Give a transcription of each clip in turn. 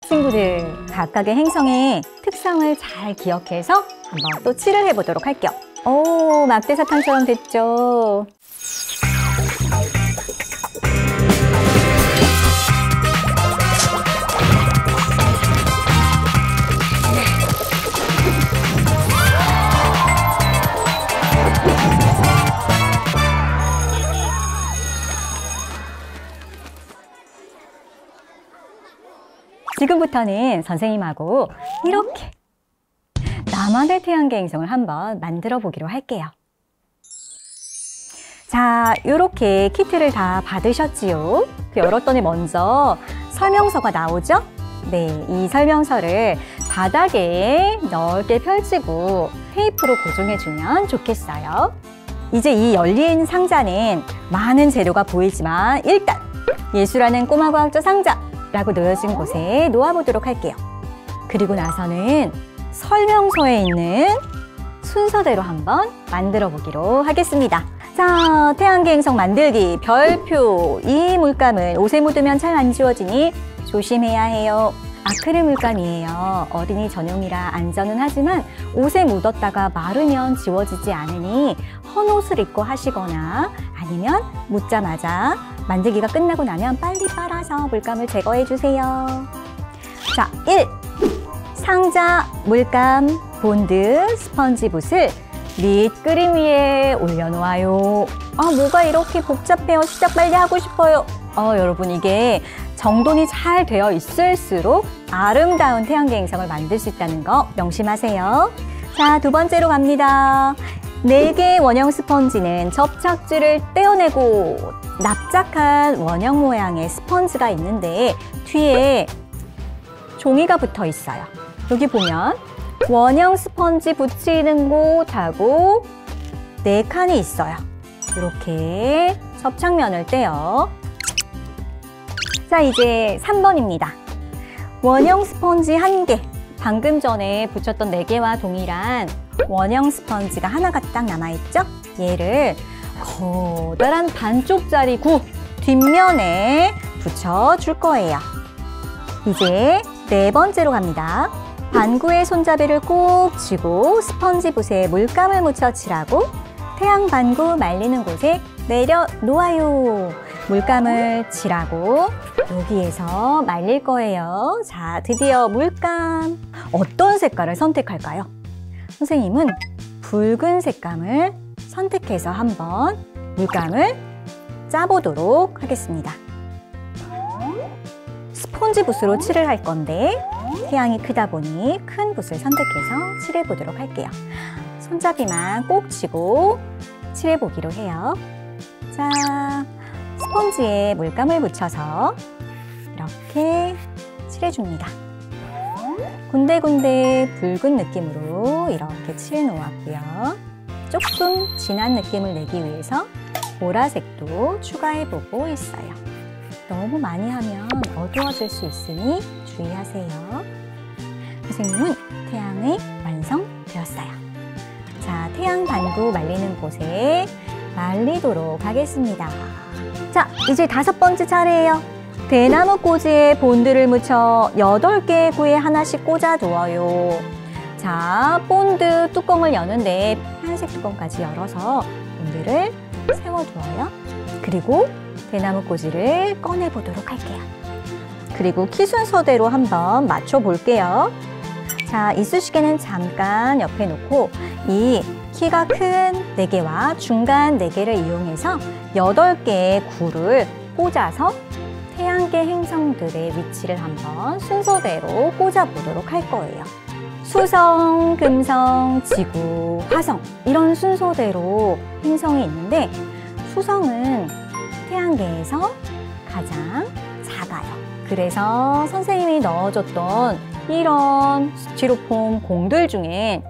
친구들, 각각의 행성의 특성을 잘 기억해서 한번 또 칠을 해보도록 할게요. 오, 막대사탕처럼 됐죠? 지금부터는 선생님하고 이렇게 나만의 태양계 행성을 한번 만들어 보기로 할게요. 자, 이렇게 키트를 다 받으셨지요? 열었더니 먼저 설명서가 나오죠? 네, 이 설명서를 바닥에 넓게 펼치고 테이프로 고정해주면 좋겠어요. 이제 이 열린 상자는 많은 재료가 보이지만 일단 예수라는 꼬마 과학자 상자 라고 놓여진 곳에 놓아보도록 할게요. 그리고 나서는 설명서에 있는 순서대로 한번 만들어 보기로 하겠습니다. 자, 태양계 행성 만들기 별표. 이 물감은 옷에 묻으면 잘 안 지워지니 조심해야 해요. 아크릴 물감이에요. 어린이 전용이라 안전은 하지만 옷에 묻었다가 마르면 지워지지 않으니 헌 옷을 입고 하시거나 아니면 묻자마자 만들기가 끝나고 나면 빨리 빨아서 물감을 제거해 주세요. 자, 1. 상자, 물감, 본드, 스펀지 붓을 밑그림 위에 올려놓아요. 뭐가 이렇게 복잡해요. 시작 빨리 하고 싶어요. 여러분, 이게 정돈이 잘 되어 있을수록 아름다운 태양계 행성을 만들 수 있다는 거 명심하세요. 자, 두 번째로 갑니다. 4개의 원형 스펀지는 접착줄을 떼어내고 납작한 원형 모양의 스펀지가 있는데 뒤에 종이가 붙어 있어요. 여기 보면 원형 스펀지 붙이는 곳하고 4칸이 있어요. 이렇게 접착면을 떼요. 자, 이제 3번입니다. 원형 스펀지 1개. 방금 전에 붙였던 4개와 동일한 원형 스펀지가 하나가 딱 남아있죠? 얘를 커다란 반쪽짜리 구 뒷면에 붙여줄 거예요. 이제 4번째로 갑니다. 반구의 손잡이를 꼭 쥐고 스펀지 붓에 물감을 묻혀 칠하고 태양 반구 말리는 곳에 내려놓아요. 물감을 칠하고 여기에서 말릴 거예요. 자, 드디어 물감. 어떤 색깔을 선택할까요? 선생님은 붉은 색감을 선택해서 한번 물감을 짜보도록 하겠습니다. 스폰지 붓으로 칠을 할 건데 태양이 크다 보니 큰 붓을 선택해서 칠해보도록 할게요. 손잡이만 꼭 쥐고 칠해보기로 해요. 자, 스펀지에 물감을 묻혀서 이렇게 칠해줍니다. 군데군데 붉은 느낌으로 이렇게 칠해놓았고요. 조금 진한 느낌을 내기 위해서 보라색도 추가해보고 있어요. 너무 많이 하면 어두워질 수 있으니 주의하세요. 선생님은 태양이 완성되었어요. 자, 태양 반구 말리는 곳에 말리도록 하겠습니다. 자, 이제 5번째 차례예요. 대나무 꽂이에 본드를 묻혀 8개의 구에 하나씩 꽂아두어요. 자, 본드 뚜껑을 여는데 하얀색 뚜껑까지 열어서 본드를 세워두어요. 그리고 대나무 꽂이를 꺼내보도록 할게요. 그리고 키 순서대로 한번 맞춰볼게요. 자, 이쑤시개는 잠깐 옆에 놓고 이 키가 큰 4개와 중간 4개를 이용해서 8개의 구를 꽂아서 태양계 행성들의 위치를 한번 순서대로 꽂아보도록 할 거예요. 수성, 금성, 지구, 화성 이런 순서대로 행성이 있는데 수성은 태양계에서 가장 작아요. 그래서 선생님이 넣어줬던 이런 스티로폼 공들 중에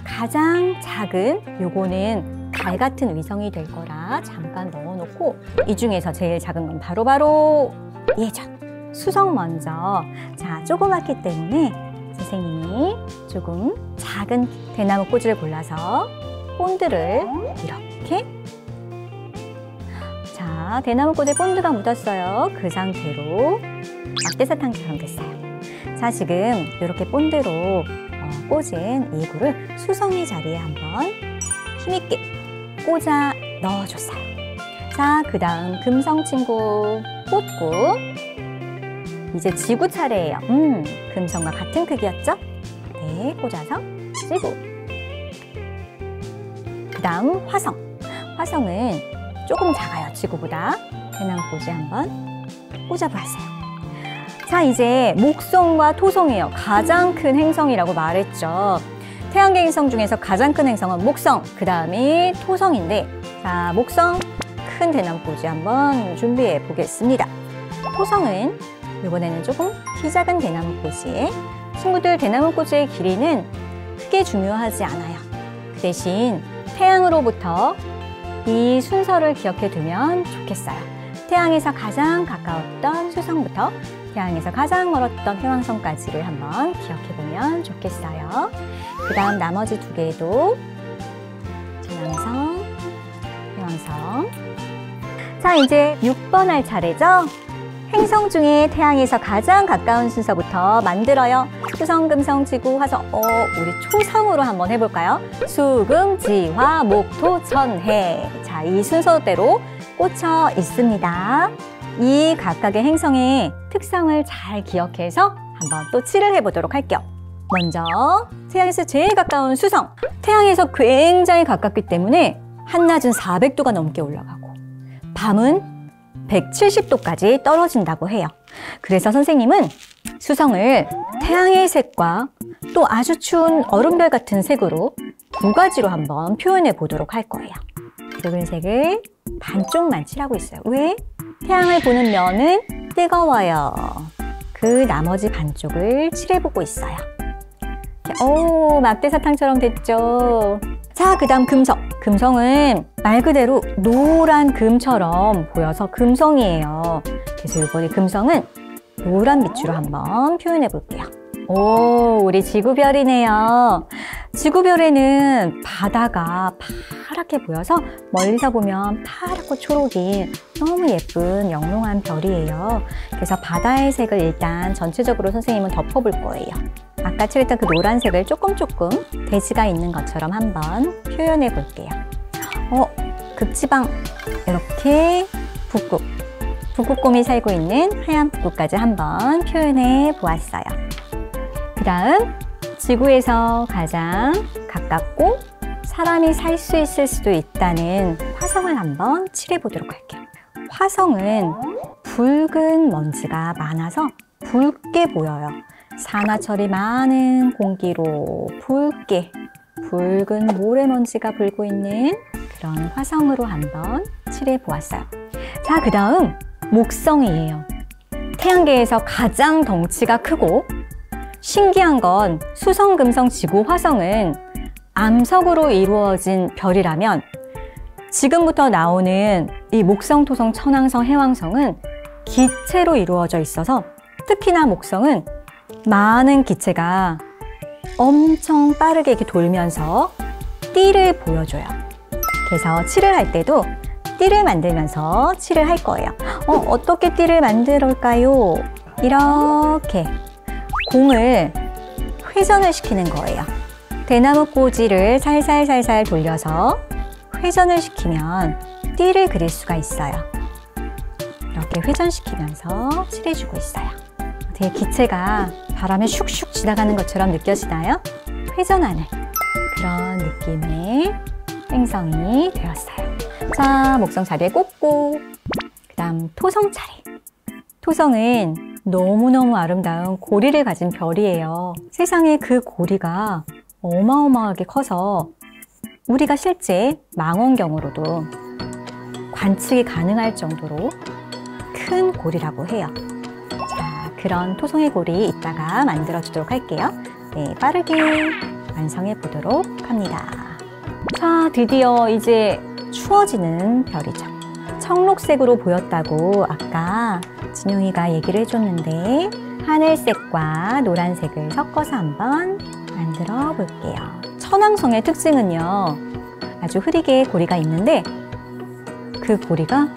가장 작은 요거는 달 같은 위성이 될 거라 잠깐 넣어놓고 이 중에서 제일 작은 건 바로 예전 수성 먼저. 자, 조그맣기 때문에 선생님이 조금 작은 대나무 꽂이를 골라서 본드를 이렇게, 자, 대나무 꽂이에 본드가 묻었어요. 그 상태로 막대사탕처럼 됐어요. 자, 지금 이렇게 본드로 꽂은 이 고를 수성의 자리에 한번 힘있게 꽂아 넣어줬어요. 자, 그 다음 금성 친구 꽂고 이제 지구 차례예요. 금성과 같은 크기였죠? 네, 꽂아서 지구. 그 다음 화성. 화성은 조금 작아요, 지구보다. 대나무꽂이 한번 꽂아보았어요. 자, 이제 목성과 토성이에요. 가장 큰 행성이라고 말했죠. 태양계 행성 중에서 가장 큰 행성은 목성, 그 다음이 토성인데, 자, 목성 큰 대나무꽂이 한번 준비해 보겠습니다. 토성은 이번에는 조금 키 작은 대나무꽂이에, 친구들 대나무꽂이의 길이는 크게 중요하지 않아요. 그 대신 태양으로부터 이 순서를 기억해 두면 좋겠어요. 태양에서 가장 가까웠던 수성부터 태양에서 가장 멀었던 해왕성까지를 한번 기억해 보면 좋겠어요. 그 다음 나머지 두 개도 천왕성, 해왕성. 자, 이제 6번 할 차례죠? 행성 중에 태양에서 가장 가까운 순서부터 만들어요. 수성, 금성, 지구, 화성. 우리 초성으로 한번 해볼까요? 수, 금, 지, 화, 목, 토, 천, 해. 자, 이 순서대로 꽂혀 있습니다. 이 각각의 행성의 특성을 잘 기억해서 한번 또 칠을 해보도록 할게요. 먼저 태양에서 제일 가까운 수성. 태양에서 굉장히 가깝기 때문에 한낮은 400도가 넘게 올라가고 밤은 170도까지 떨어진다고 해요. 그래서 선생님은 수성을 태양의 색과 또 아주 추운 얼음별 같은 색으로 두 가지로 한번 표현해 보도록 할 거예요. 붉은색을 반쪽만 칠하고 있어요. 왜? 태양을 보는 면은 뜨거워요. 그 나머지 반쪽을 칠해보고 있어요. 오, 막대사탕처럼 됐죠? 자, 그 다음 금성. 금성은 말 그대로 노란 금처럼 보여서 금성이에요. 그래서 이번에 금성은 노란 빛으로 한번 표현해 볼게요. 오, 우리 지구별이네요. 지구별에는 바다가 파랗게 보여서 멀리서 보면 파랗고 초록이 너무 예쁜 영롱한 별이에요. 그래서 바다의 색을 일단 전체적으로 선생님은 덮어볼 거예요. 아까 칠했던 그 노란색을 조금 대지가 있는 것처럼 한번 표현해 볼게요. 극지방 이렇게 북극곰이 살고 있는 하얀 북극까지 한번 표현해 보았어요. 그 다음 지구에서 가장 가깝고 사람이 살 수 있을 수도 있다는 화성을 한번 칠해 보도록 할게요. 화성은 붉은 먼지가 많아서 붉게 보여요. 산화철이 많은 공기로 붉은 모래먼지가 불고 있는 그런 화성으로 한번 칠해 보았어요. 자, 그 다음 목성이에요. 태양계에서 가장 덩치가 크고 신기한 건 수성, 금성, 지구, 화성은 암석으로 이루어진 별이라면 지금부터 나오는 이 목성, 토성, 천왕성, 해왕성은 기체로 이루어져 있어서 특히나 목성은 많은 기체가 엄청 빠르게 이렇게 돌면서 띠를 보여줘요. 그래서 칠을 할 때도 띠를 만들면서 칠을 할 거예요. 어떻게 띠를 만들까요? 이렇게 공을 회전을 시키는 거예요. 대나무 꽂이를 살살살살 돌려서 회전을 시키면 띠를 그릴 수가 있어요. 이렇게 회전시키면서 칠해주고 있어요. 되게 기체가 바람에 슉슉 지나가는 것처럼 느껴지나요? 회전하는 그런 느낌의 행성이 되었어요. 자, 목성 자리에 꽂고 그 다음 토성 차례. 토성은 너무너무 아름다운 고리를 가진 별이에요. 세상에 그 고리가 어마어마하게 커서 우리가 실제 망원경으로도 관측이 가능할 정도로 큰 고리라고 해요. 자, 그런 토성의 고리 이따가 만들어 주도록 할게요. 네, 빠르게 완성해 보도록 합니다. 자, 드디어 이제 추워지는 별이죠. 청록색으로 보였다고 아까 진용이가 얘기를 해줬는데 하늘색과 노란색을 섞어서 한번 만들어 볼게요. 천왕성의 특징은요, 아주 흐리게 고리가 있는데 그 고리가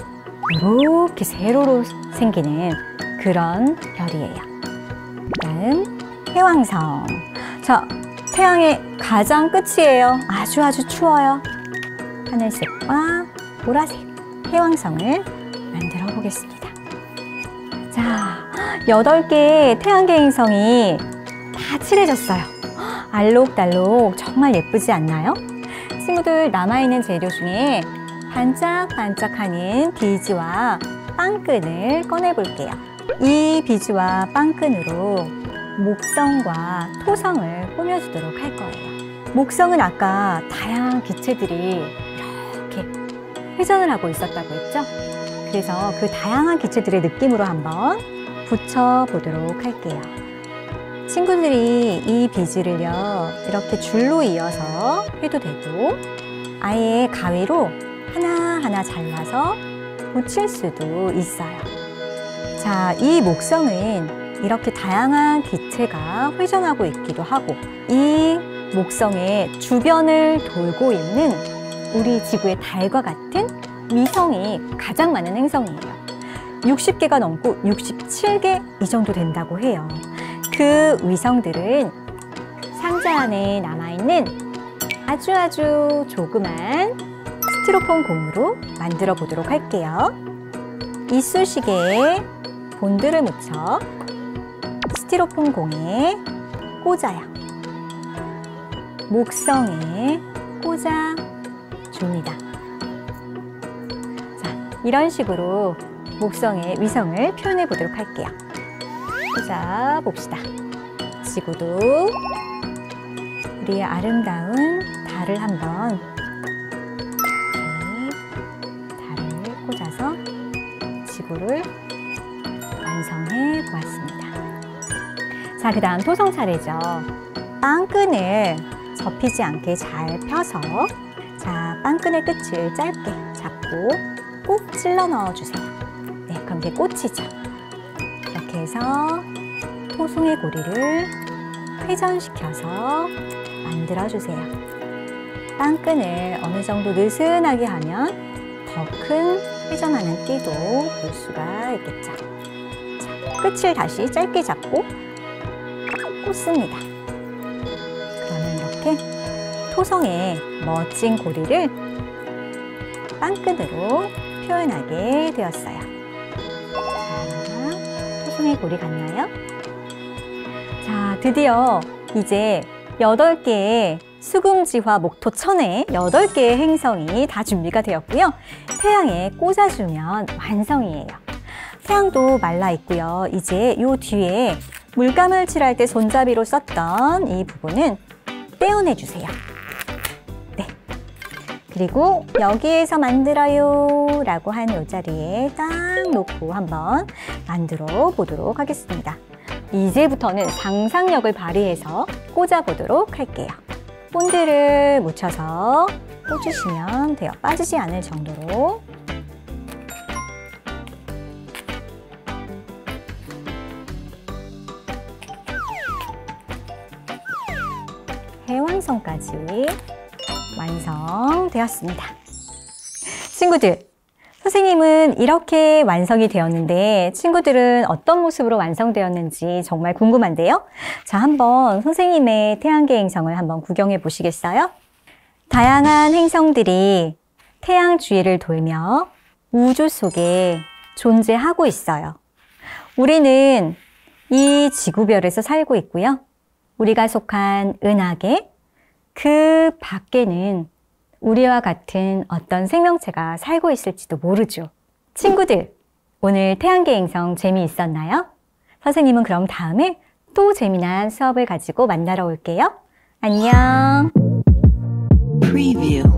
이렇게 세로로 생기는 그런 별이에요. 다음 해왕성. 자, 태양의 가장 끝이에요. 아주 추워요. 하늘색과 보라색 해왕성을 만들어 보겠습니다. 자, 8개의 태양계 행성이 다 칠해졌어요. 알록달록 정말 예쁘지 않나요? 친구들, 남아있는 재료 중에 반짝반짝하는 비즈와 빵끈을 꺼내볼게요. 이 비즈와 빵끈으로 목성과 토성을 꾸며주도록 할 거예요. 목성은 아까 다양한 기체들이 이렇게 회전을 하고 있었다고 했죠? 그래서 그 다양한 기체들의 느낌으로 한번 붙여보도록 할게요. 친구들이 이 비즈를요, 이렇게 줄로 이어서 해도 되고, 아예 가위로 하나하나 잘라서 붙일 수도 있어요. 자, 이 목성은 이렇게 다양한 기체가 회전하고 있기도 하고, 이 목성의 주변을 돌고 있는 우리 지구의 달과 같은 위성이 가장 많은 행성이에요. 60개가 넘고 67개 이 정도 된다고 해요. 그 위성들은 상자 안에 남아있는 아주 조그만 스티로폼 공으로 만들어 보도록 할게요. 이쑤시개에 본드를 묻혀 스티로폼 공에 꽂아요. 목성에 꽂아 줍니다. 자, 이런 식으로 목성의 위성을 표현해 보도록 할게요. 꽂아 봅시다. 지구도 우리의 아름다운 달을 한번 이렇게 달을 꽂아서 지구를 완성해 보았습니다. 자, 그 다음 토성 차례죠. 빵끈을 접히지 않게 잘 펴서, 자, 빵끈의 끝을 짧게 잡고 꼭 찔러 넣어주세요. 네, 그럼 이게 꽃이죠. 이렇게 해서 토성의 고리를 회전시켜서 만들어주세요. 빵끈을 어느 정도 느슨하게 하면 더 큰 회전하는 띠도 볼 수가 있겠죠. 자, 끝을 다시 짧게 잡고 꽂습니다. 그러면 이렇게 토성의 멋진 고리를 빵끈으로 표현하게 되었어요. 자, 토성의 고리 같나요? 자, 드디어 이제 8개의 수금지화 목토 천의 8개의 행성이 다 준비가 되었고요. 태양에 꽂아주면 완성이에요. 태양도 말라 있고요. 이제 요 뒤에 물감을 칠할 때 손잡이로 썼던 이 부분은 떼어내주세요. 네. 그리고 여기에서 만들어요 라고 한 요 자리에 딱 놓고 한번 만들어 보도록 하겠습니다. 이제부터는 상상력을 발휘해서 꽂아보도록 할게요. 본드를 묻혀서 꽂으시면 돼요. 빠지지 않을 정도로. 해왕성까지 완성되었습니다. 친구들, 선생님은 이렇게 완성이 되었는데 친구들은 어떤 모습으로 완성되었는지 정말 궁금한데요. 자, 한번 선생님의 태양계 행성을 한번 구경해 보시겠어요? 다양한 행성들이 태양 주위를 돌며 우주 속에 존재하고 있어요. 우리는 이 지구별에서 살고 있고요. 우리가 속한 은하계, 그 밖에는 우리와 같은 어떤 생명체가 살고 있을지도 모르죠. 친구들, 오늘 태양계 행성 재미있었나요? 선생님은 그럼 다음에 또 재미난 수업을 가지고 만나러 올게요. 안녕! Preview.